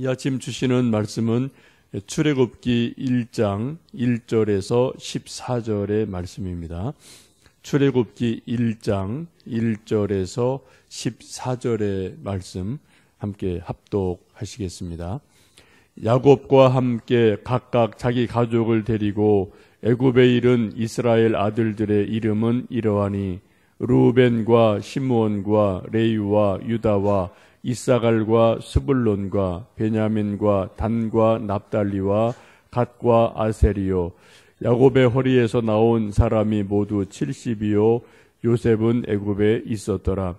이 아침 주시는 말씀은 출애굽기 1장 1절에서 14절의 말씀입니다. 출애굽기 1장 1절에서 14절의 말씀 함께 합독하시겠습니다. 야곱과 함께 각각 자기 가족을 데리고 애굽에 이른 이스라엘 아들들의 이름은 이러하니 르우벤과 시므온과 레위와 유다와 이사갈과 스불론과 베냐민과 단과 납달리와 갓과 아세리요. 야곱의 허리에서 나온 사람이 모두 70이요. 요셉은 애굽에 있었더라.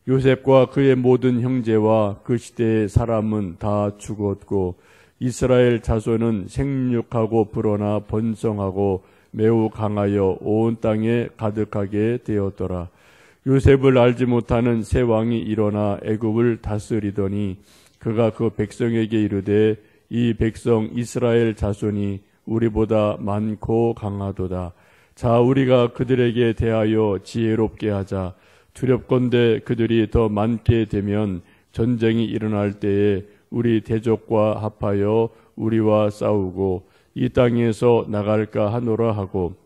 요셉과 그의 모든 형제와 그 시대의 사람은 다 죽었고 이스라엘 자손은 생육하고 불어나 번성하고 매우 강하여 온 땅에 가득하게 되었더라. 요셉을 알지 못하는 새 왕이 일어나 애굽을 다스리더니 그가 그 백성에게 이르되 이 백성 이스라엘 자손이 우리보다 많고 강하도다. 자, 우리가 그들에게 대하여 지혜롭게 하자. 두렵건대 그들이 더 많게 되면 전쟁이 일어날 때에 우리 대적과 합하여 우리와 싸우고 이 땅에서 나갈까 하노라 하고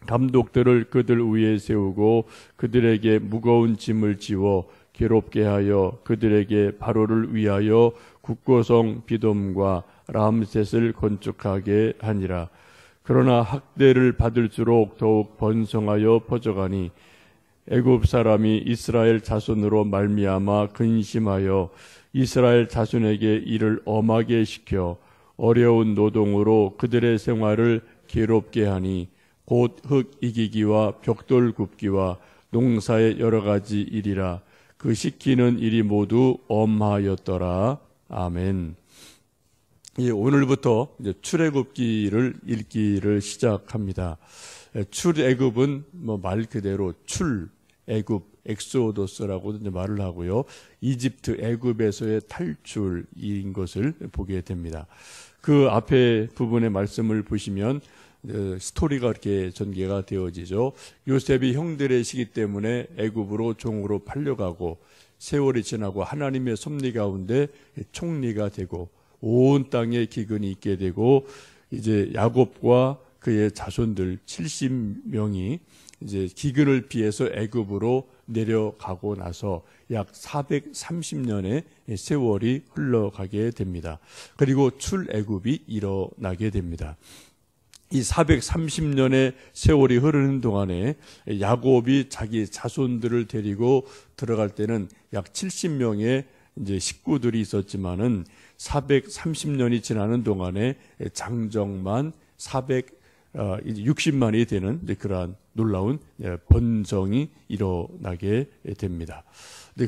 감독들을 그들 위에 세우고 그들에게 무거운 짐을 지워 괴롭게 하여 그들에게 바로를 위하여 국고성 비돔과 람셋을 건축하게 하니라. 그러나 학대를 받을수록 더욱 번성하여 퍼져가니 애굽 사람이 이스라엘 자손으로 말미암아 근심하여 이스라엘 자손에게 이를 엄하게 시켜 어려운 노동으로 그들의 생활을 괴롭게 하니 곧 흙 이기기와 벽돌 굽기와 농사의 여러 가지 일이라. 그 시키는 일이 모두 엄하였더라. 아멘. 오늘부터 이제 출애굽기를 읽기를 시작합니다. 출애굽은 말 그대로 애굽, 엑소도스라고 말을 하고요. 이집트, 애굽에서의 탈출인 것을 보게 됩니다. 그 앞에 부분의 말씀을 보시면 스토리가 이렇게 전개가 되어지죠. 요셉이 형들의 시기 때문에 애굽으로 종으로 팔려가고 세월이 지나고 하나님의 섭리 가운데 총리가 되고 온 땅에 기근이 있게 되고 이제 야곱과 그의 자손들 70명이 이제 기근을 피해서 애굽으로 내려가고 나서 약 430년의 세월이 흘러가게 됩니다. 그리고 출애굽이 일어나게 됩니다. 이 430년의 세월이 흐르는 동안에 야곱이 자기 자손들을 데리고 들어갈 때는 약 70명의 이제 식구들이 있었지만은 430년이 지나는 동안에 장정만 460만이 되는 그러한 놀라운 번성이 일어나게 됩니다.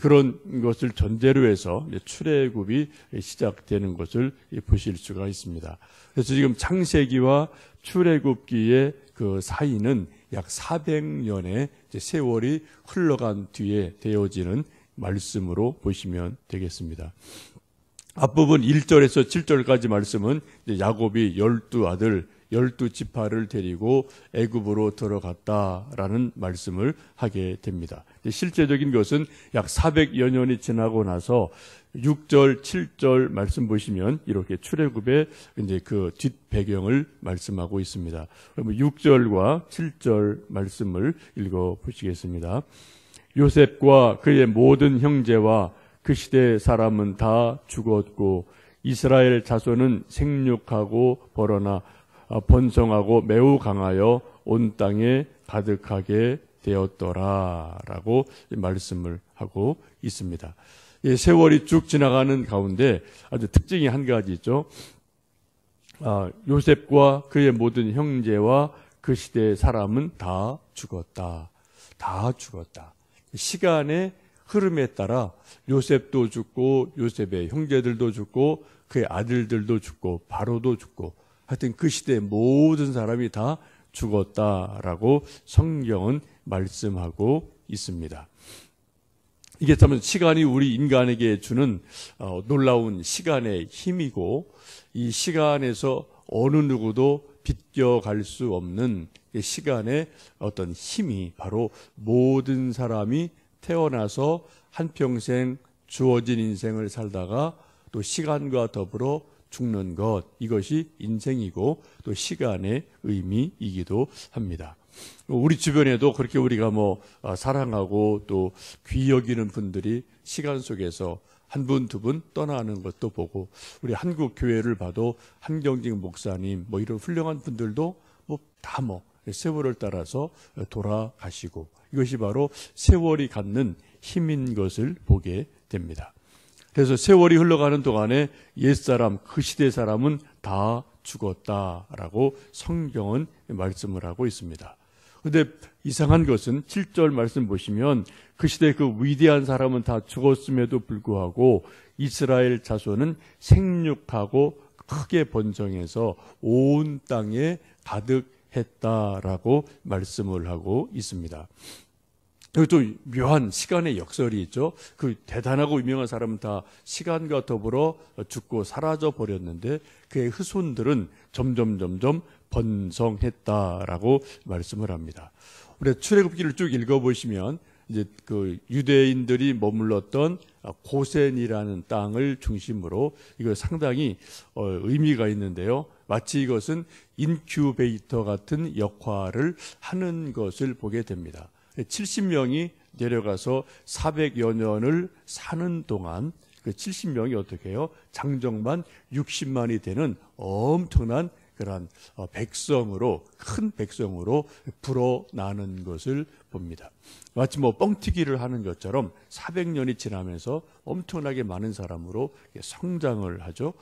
그런 것을 전제로 해서 출애굽이 시작되는 것을 보실 수가 있습니다. 그래서 지금 창세기와 출애굽기의 그 사이는 약 400년의 세월이 흘러간 뒤에 되어지는 말씀으로 보시면 되겠습니다. 앞부분 1절에서 7절까지 말씀은 야곱이 12아들 12지파를 데리고 애굽으로 들어갔다라는 말씀을 하게 됩니다. 실제적인 것은 약 400여 년이 지나고 나서 6절, 7절 말씀 보시면 이렇게 출애굽의 이제 그 뒷배경을 말씀하고 있습니다. 그럼 6절과 7절 말씀을 읽어 보시겠습니다. 요셉과 그의 모든 형제와 그 시대의 사람은 다 죽었고 이스라엘 자손은 생육하고 벌어나 번성하고 매우 강하여 온 땅에 가득하게 되었더라라고 말씀을 하고 있습니다. 세월이 쭉 지나가는 가운데 아주 특징이 한 가지 있죠. 요셉과 그의 모든 형제와 그 시대의 사람은 다 죽었다. 다 죽었다. 시간의 흐름에 따라 요셉도 죽고 요셉의 형제들도 죽고 그의 아들들도 죽고 바로도 죽고 하여튼 그 시대의 모든 사람이 다 죽었다라고 성경은 말씀하고 있습니다. 이게 참 시간이 우리 인간에게 주는 놀라운 시간의 힘이고 이 시간에서 어느 누구도 비껴갈 수 없는 시간의 어떤 힘이 바로 모든 사람이 태어나서 한평생 주어진 인생을 살다가 또 시간과 더불어 죽는 것, 이것이 인생이고 또 시간의 의미이기도 합니다. 우리 주변에도 그렇게 우리가 사랑하고 또 귀히 여기는 분들이 시간 속에서 한 분, 두 분 떠나는 것도 보고, 우리 한국 교회를 봐도 한경직 목사님 이런 훌륭한 분들도 다 세월을 따라서 돌아가시고, 이것이 바로 세월이 갖는 힘인 것을 보게 됩니다. 그래서 세월이 흘러가는 동안에 옛사람, 그 시대 사람은 다 죽었다라고 성경은 말씀을 하고 있습니다. 그런데 이상한 것은 7절 말씀 보시면 그 시대 그 위대한 사람은 다 죽었음에도 불구하고 이스라엘 자손은 생육하고 크게 번성해서 온 땅에 가득했다라고 말씀을 하고 있습니다. 여기 또 묘한 시간의 역설이 있죠. 그 대단하고 유명한 사람은 다 시간과 더불어 죽고 사라져 버렸는데 그의 후손들은 점점 번성했다라고 말씀을 합니다. 우리 출애굽기를 쭉 읽어보시면 이제 그 유대인들이 머물렀던 고센이라는 땅을 중심으로 이거 상당히 의미가 있는데요. 마치 이것은 인큐베이터 같은 역할을 하는 것을 보게 됩니다. 70명이 내려가서 400여 년을 사는 동안 그 70명이 어떻게 해요? 장정만 60만이 되는 엄청난 그러한 백성으로, 큰 백성으로 불어나는 것을 봅니다. 마치 뻥튀기를 하는 것처럼 400년이 지나면서 엄청나게 많은 사람으로 성장을 하죠.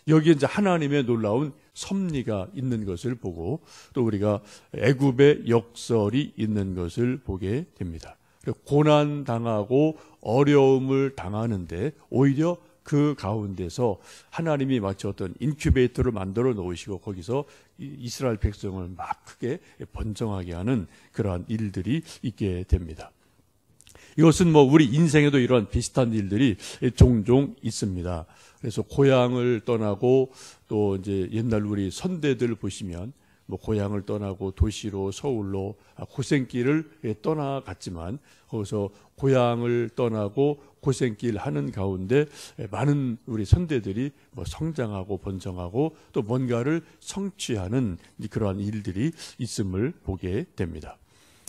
여기에 이제 하나님의 놀라운 섭리가 있는 것을 보고 또 우리가 애굽의 역설이 있는 것을 보게 됩니다. 고난 당하고 어려움을 당하는데 오히려 그 가운데서 하나님이 마치 어떤 인큐베이터를 만들어 놓으시고 거기서 이스라엘 백성을 막 크게 번성하게 하는 그러한 일들이 있게 됩니다. 이것은 우리 인생에도 이런 비슷한 일들이 종종 있습니다. 그래서 고향을 떠나고 또 이제 옛날 우리 선대들 보시면 고향을 떠나고 도시로 서울로 고생길을 떠나갔지만 거기서 고향을 떠나고 고생길 하는 가운데 많은 우리 선대들이 성장하고 번성하고 또 뭔가를 성취하는 그러한 일들이 있음을 보게 됩니다.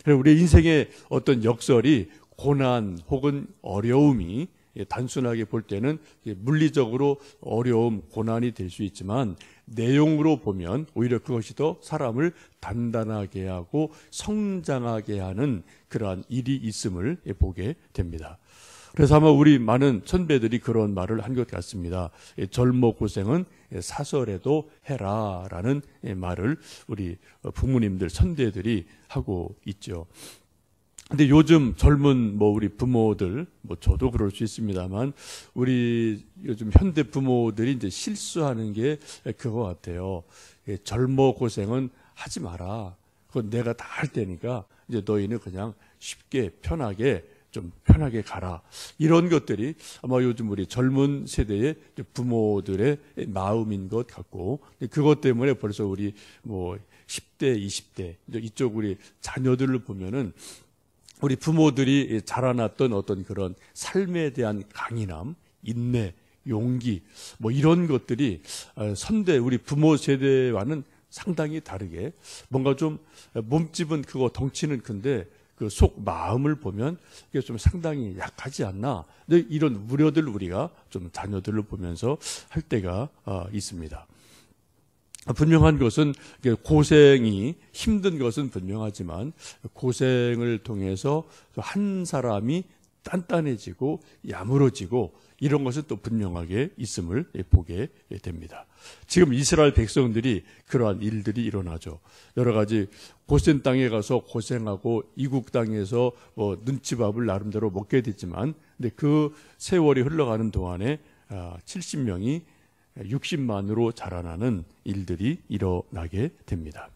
우리 인생의 어떤 역설이 고난 혹은 어려움이 단순하게 볼 때는 물리적으로 어려움, 고난이 될 수 있지만 내용으로 보면 오히려 그것이 더 사람을 단단하게 하고 성장하게 하는 그러한 일이 있음을 보게 됩니다. 그래서 아마 우리 많은 선배들이 그런 말을 한 것 같습니다. 젊어 고생은 사설에도 해라라는 말을 우리 부모님들, 선배들이 하고 있죠. 근데 요즘 젊은 우리 부모들, 저도 그럴 수 있습니다만 우리 요즘 현대 부모들이 이제 실수하는 게 그거 같아요. 젊어 고생은 하지 마라. 그건 내가 다 할 테니까 이제 너희는 그냥 쉽게 편하게 좀 편하게 가라. 이런 것들이 아마 요즘 우리 젊은 세대의 부모들의 마음인 것 같고 그것 때문에 벌써 우리 10대, 20대 이쪽 우리 자녀들을 보면은 우리 부모들이 자라났던 어떤 그런 삶에 대한 강인함, 인내, 용기 이런 것들이 선대 우리 부모 세대와는 상당히 다르게 뭔가 좀 몸집은 크고 덩치는 큰데 그 속 마음을 보면 이게 좀 상당히 약하지 않나. 이런 우려들 우리가 좀 자녀들을 보면서 할 때가 있습니다. 분명한 것은 고생이 힘든 것은 분명하지만 고생을 통해서 한 사람이 단단해지고 야무러지고 이런 것은 또 분명하게 있음을 보게 됩니다. 지금 이스라엘 백성들이 그러한 일들이 일어나죠. 여러 가지 고센 땅에 가서 고생하고 이국 땅에서 눈치밥을 나름대로 먹게 됐지만 근데 그 세월이 흘러가는 동안에 70명이 60만으로 자라나는 일들이 일어나게 됩니다.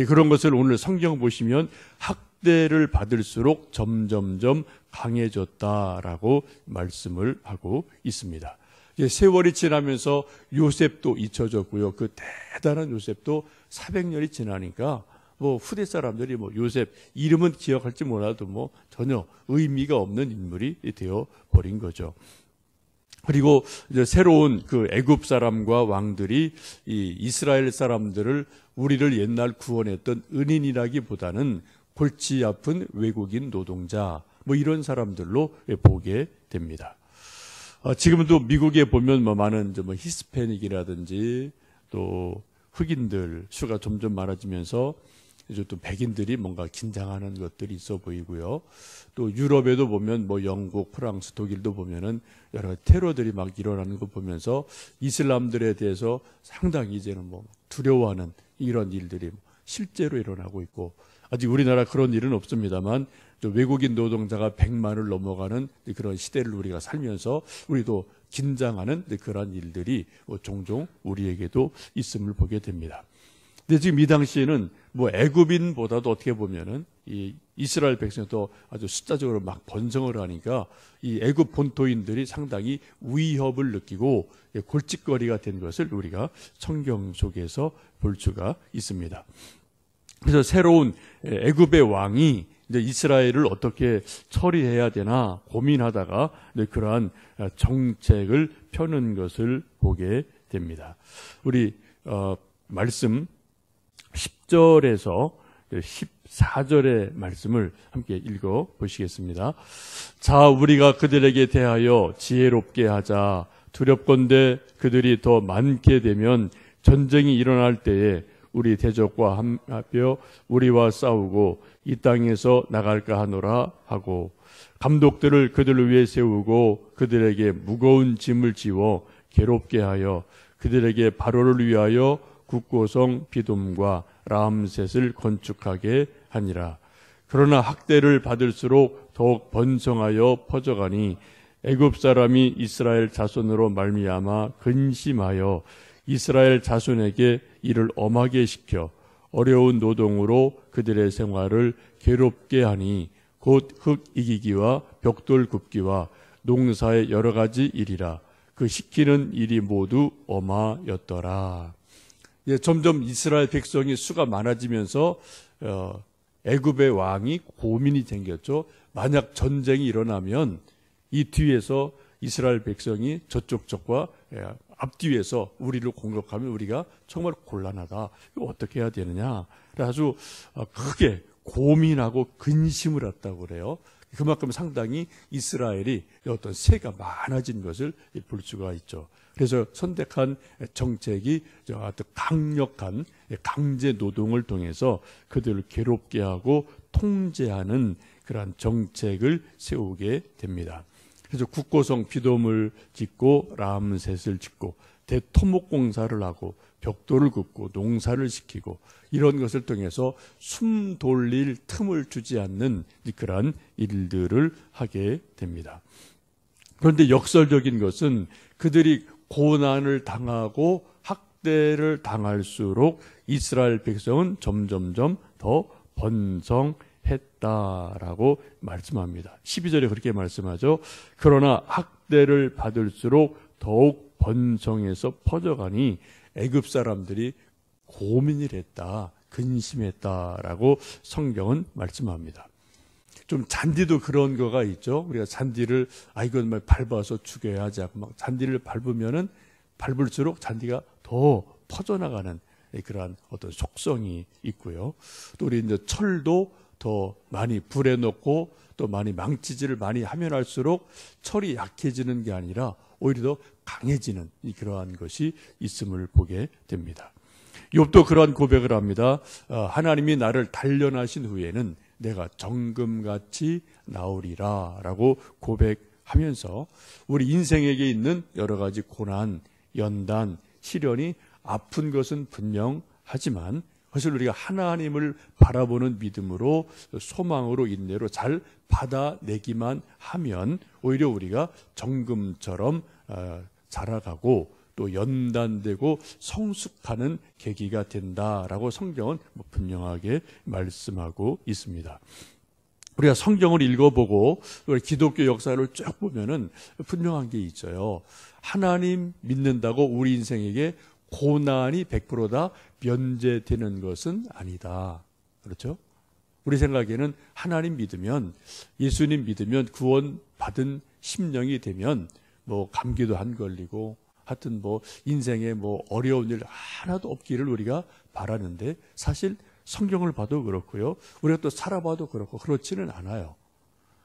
그런 것을 오늘 성경 보시면 학대를 받을수록 점점점 강해졌다라고 말씀을 하고 있습니다. 세월이 지나면서 요셉도 잊혀졌고요. 그 대단한 요셉도 400년이 지나니까 후대 사람들이 요셉 이름은 기억할지 몰라도 전혀 의미가 없는 인물이 되어 버린 거죠. 그리고 이제 새로운 그 애굽 사람과 왕들이 이 이스라엘 사람들을 우리를 옛날 구원했던 은인이라기보다는 골치 아픈 외국인 노동자 뭐 이런 사람들로 보게 됩니다. 지금도 미국에 보면 뭐 많은 뭐 히스패닉이라든지 또 흑인들 수가 점점 많아지면서 이제 또 백인들이 뭔가 긴장하는 것들이 있어 보이고요. 또 유럽에도 보면 뭐 영국, 프랑스, 독일도 보면은 여러 가지 테러들이 막 일어나는 거 보면서 이슬람들에 대해서 상당히 이제는 뭐 두려워하는 이런 일들이 실제로 일어나고 있고, 아직 우리나라 그런 일은 없습니다만 또 외국인 노동자가 100만을 넘어가는 그런 시대를 우리가 살면서 우리도 긴장하는 그런 일들이 종종 우리에게도 있음을 보게 됩니다. 근데 지금 이 당시에는 뭐 애굽인보다도 어떻게 보면은 이 이스라엘 백성도 아주 숫자적으로 막 번성을 하니까 이 애굽 본토인들이 상당히 위협을 느끼고 골칫거리가 된 것을 우리가 성경 속에서 볼 수가 있습니다. 그래서 새로운 애굽의 왕이 이제 이스라엘을 어떻게 처리해야 되나 고민하다가 그러한 정책을 펴는 것을 보게 됩니다. 우리 말씀 10절에서 14절의 말씀을 함께 읽어 보시겠습니다. 자, 우리가 그들에게 대하여 지혜롭게 하자. 두렵건대 그들이 더 많게 되면 전쟁이 일어날 때에 우리 대적과 합하여 우리와 싸우고 이 땅에서 나갈까 하노라 하고, 감독들을 그들을 위해 세우고 그들에게 무거운 짐을 지워 괴롭게 하여 그들에게 바로를 위하여 국고성 비돔과 람셋을 건축하게 하니라. 그러나 학대를 받을수록 더욱 번성하여 퍼져가니 애굽 사람이 이스라엘 자손으로 말미암아 근심하여 이스라엘 자손에게 이를 엄하게 시켜 어려운 노동으로 그들의 생활을 괴롭게 하니 곧 흙 이기기와 벽돌 굽기와 농사의 여러 가지 일이라. 그 시키는 일이 모두 엄하였더라. 점점 이스라엘 백성이 수가 많아지면서 애굽의 왕이 고민이 생겼죠. 만약 전쟁이 일어나면 이 뒤에서 이스라엘 백성이 저쪽 적과 앞뒤에서 우리를 공격하면 우리가 정말 곤란하다. 이거 어떻게 해야 되느냐. 아주 크게 고민하고 근심을 했다고 그래요. 그만큼 상당히 이스라엘이 어떤 세가 많아진 것을 볼 수가 있죠. 그래서 선택한 정책이 아주 강력한 강제 노동을 통해서 그들을 괴롭게 하고 통제하는 그러한 정책을 세우게 됩니다. 그래서 국고성 비돔을 짓고 람셋을 짓고 대토목 공사를 하고 벽돌을 긋고 농사를 시키고 이런 것을 통해서 숨 돌릴 틈을 주지 않는 그러한 일들을 하게 됩니다. 그런데 역설적인 것은 그들이 고난을 당하고 학대를 당할수록 이스라엘 백성은 점점점 더 번성했다라고 말씀합니다. 12절에 그렇게 말씀하죠. 그러나 학대를 받을수록 더욱 번성해서 퍼져가니 애굽 사람들이 고민을 했다, 근심했다라고 성경은 말씀합니다. 좀 잔디도 그런 거가 있죠. 우리가 잔디를 이건 막 밟아서 죽여야지 하고 막 잔디를 밟으면은 밟을수록 잔디가 더 퍼져나가는 그러한 어떤 속성이 있고요. 또 우리 이제 철도 더 많이 불에 넣고 또 많이 망치질을 많이 하면 할수록 철이 약해지는 게 아니라 오히려 더 강해지는 그러한 것이 있음을 보게 됩니다. 욥도 그러한 고백을 합니다. 하나님이 나를 단련하신 후에는 내가 정금같이 나오리라 라고 고백하면서 우리 인생에게 있는 여러 가지 고난, 연단, 시련이 아픈 것은 분명하지만 그것을 우리가 하나님을 바라보는 믿음으로 소망으로 인내로 잘 받아내기만 하면 오히려 우리가 정금처럼 자라가고 또 연단되고 성숙하는 계기가 된다라고 성경은 분명하게 말씀하고 있습니다. 우리가 성경을 읽어보고 기독교 역사를 쭉 보면은 분명한 게 있어요. 하나님 믿는다고 우리 인생에게 고난이 100%다 면제되는 것은 아니다. 그렇죠? 우리 생각에는 하나님 믿으면, 예수님 믿으면, 구원 받은 심령이 되면 뭐 감기도 안 걸리고 하여튼 뭐 인생에 뭐 어려운 일 하나도 없기를 우리가 바라는데 사실 성경을 봐도 그렇고요. 우리가 또 살아봐도 그렇고 그렇지는 않아요.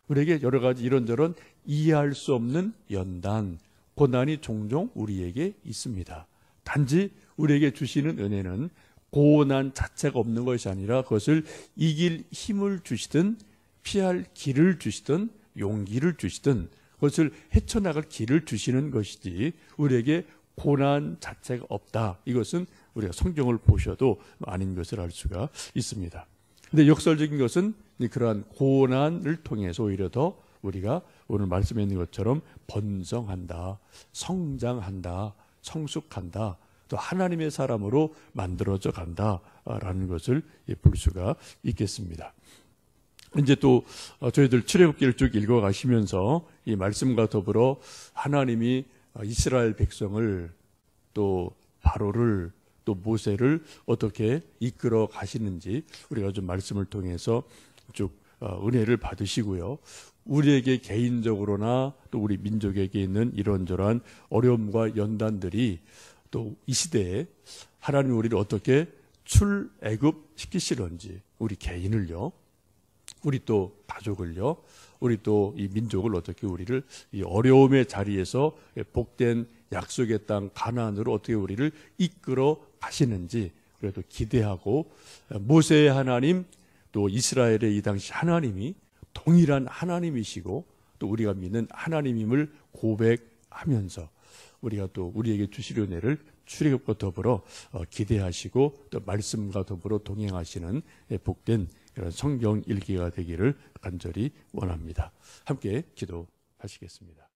우리에게 여러 가지 이런저런 이해할 수 없는 연단, 고난이 종종 우리에게 있습니다. 단지 우리에게 주시는 은혜는 고난 자체가 없는 것이 아니라 그것을 이길 힘을 주시든 피할 길을 주시든 용기를 주시든 그것을 헤쳐나갈 길을 주시는 것이지 우리에게 고난 자체가 없다. 이것은 우리가 성경을 보셔도 아닌 것을 알 수가 있습니다. 근데 역설적인 것은 그러한 고난을 통해서 오히려 더 우리가 오늘 말씀에 있는 것처럼 번성한다, 성장한다, 성숙한다, 또 하나님의 사람으로 만들어져 간다라는 것을 볼 수가 있겠습니다. 이제 또 저희들 출애굽기를 쭉 읽어가시면서 이 말씀과 더불어 하나님이 이스라엘 백성을 또 바로를 또 모세를 어떻게 이끌어 가시는지 우리가 좀 말씀을 통해서 쭉 은혜를 받으시고요. 우리에게 개인적으로나 또 우리 민족에게 있는 이런저런 어려움과 연단들이 또 이 시대에 하나님이 우리를 어떻게 출애굽 시키시는지 우리 개인을요, 우리 또 가족을요, 우리 또 이 민족을 어떻게 우리를 이 어려움의 자리에서 복된 약속의 땅 가나안으로 어떻게 우리를 이끌어 가시는지 우리가 또 기대하고 모세의 하나님 또 이스라엘의 이 당시 하나님이 동일한 하나님이시고 또 우리가 믿는 하나님임을 고백하면서 우리가 또 우리에게 주실 은혜를 출애굽과 더불어 기대하시고 또 말씀과 더불어 동행하시는 복된 그런 성경 읽기가 되기를 간절히 원합니다. 함께 기도하시겠습니다.